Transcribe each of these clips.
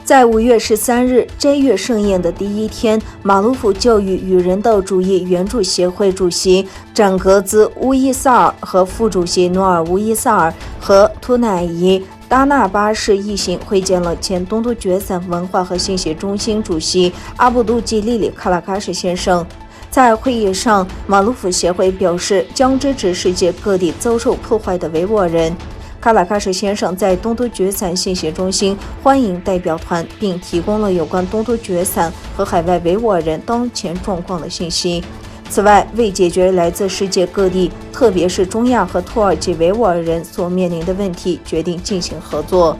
在5月13日斋月盛宴的第一天，马鲁福教育与人道主义援助协会主席展格兹乌伊萨尔和副主席努尔乌伊萨尔和图乃伊达纳巴市一行会见了前东突厥散文化和信息中心主席阿布杜基利里卡拉卡什先生。在会议上，马鲁福协会表示将支持世界各地遭受破坏的维吾尔人。卡拉卡什先生在东突厥散信息中心欢迎代表团，并提供了有关东突厥散和海外维吾尔人当前状况的信息。此外，为解决来自世界各地，特别是中亚和土耳其维吾尔人所面临的问题，决定进行合作。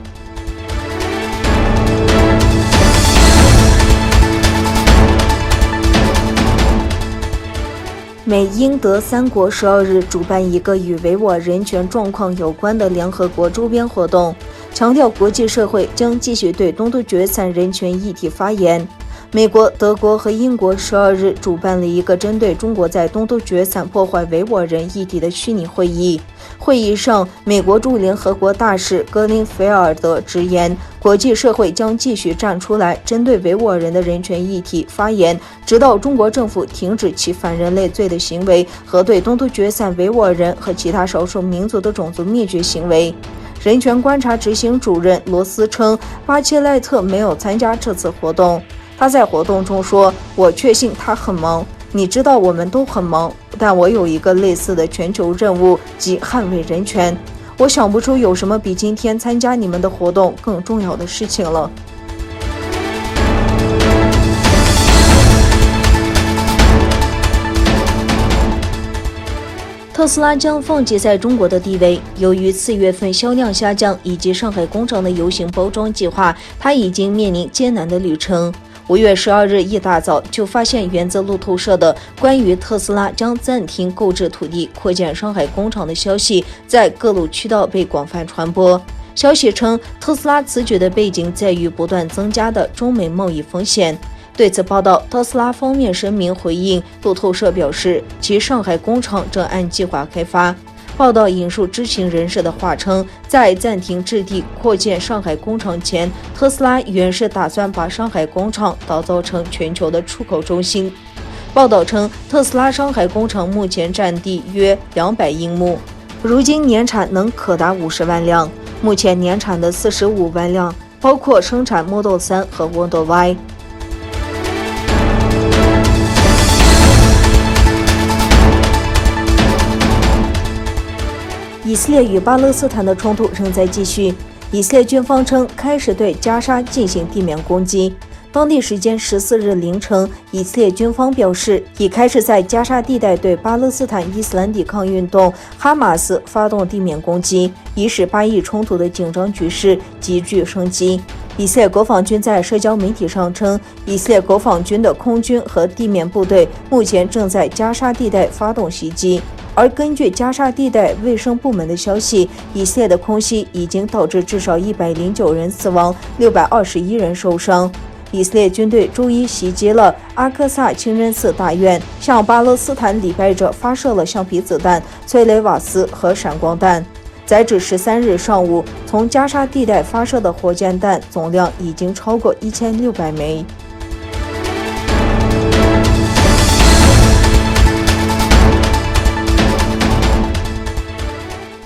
美、英、德三国12日主办一个与维吾尔人权状况有关的联合国周边活动，强调国际社会将继续对东突厥散人权议题发言。美国、德国和英国12日主办了一个针对中国在东突厥散破坏维吾尔人议题的虚拟会议。会议上，美国驻联合国大使格林菲尔德直言，国际社会将继续站出来针对维吾尔人的人权议题发言，直到中国政府停止其反人类罪的行为和对东突厥散维吾尔人和其他少数民族的种族灭绝行为。人权观察执行主任罗斯称，巴切莱特没有参加这次活动。他在活动中说，我确信他很忙，你知道我们都很忙，但我有一个类似的全球任务，即捍卫人权。我想不出有什么比今天参加你们的活动更重要的事情了。特斯拉将放弃在中国的地位。由于4月份销量下降以及上海工厂的有形包装计划，它已经面临艰难的旅程。5月12日一大早就发现源自路透社的关于特斯拉将暂停购置土地扩建上海工厂的消息在各路渠道被广泛传播。消息称，特斯拉此举的背景在于不断增加的中美贸易风险。对此报道，特斯拉方面声明回应，路透社表示其上海工厂正按计划开发。报道引述知情人士的话称，在暂停置地扩建上海工厂前，特斯拉原是打算把上海工厂打造成全球的出口中心。报道称，特斯拉上海工厂目前占地约200英亩，如今年产能可达50万辆，目前年产的45万辆包括生产 Model 3和 Model Y。以色列与巴勒斯坦的冲突仍在继续。以色列军方称开始对加沙进行地面攻击。当地时间14日凌晨，以色列军方表示已开始在加沙地带对巴勒斯坦伊斯兰抵抗运动哈马斯发动地面攻击，以使巴以冲突的紧张局势急剧升级。以色列国防军在社交媒体上称，以色列国防军的空军和地面部队目前正在加沙地带发动袭击。而根据加沙地带卫生部门的消息，以色列的空袭已经导致至少109人死亡，621人受伤。以色列军队周一袭击了阿克萨清真寺大院，向巴勒斯坦礼拜者发射了橡皮子弹、催泪瓦斯和闪光弹。截至13日上午，从加沙地带发射的火箭弹总量已经超过1600枚。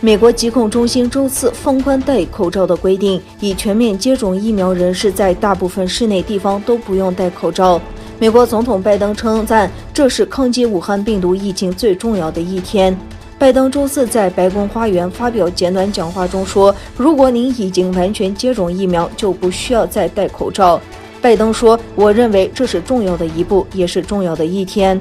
美国疾控中心周四放宽戴口罩的规定，已全面接种疫苗人士在大部分室内地方都不用戴口罩。美国总统拜登称赞这是抗击武汉病毒疫情最重要的一天。拜登周四在白宫花园发表简短讲话中说，如果您已经完全接种疫苗，就不需要再戴口罩。拜登说，我认为这是重要的一步，也是重要的一天。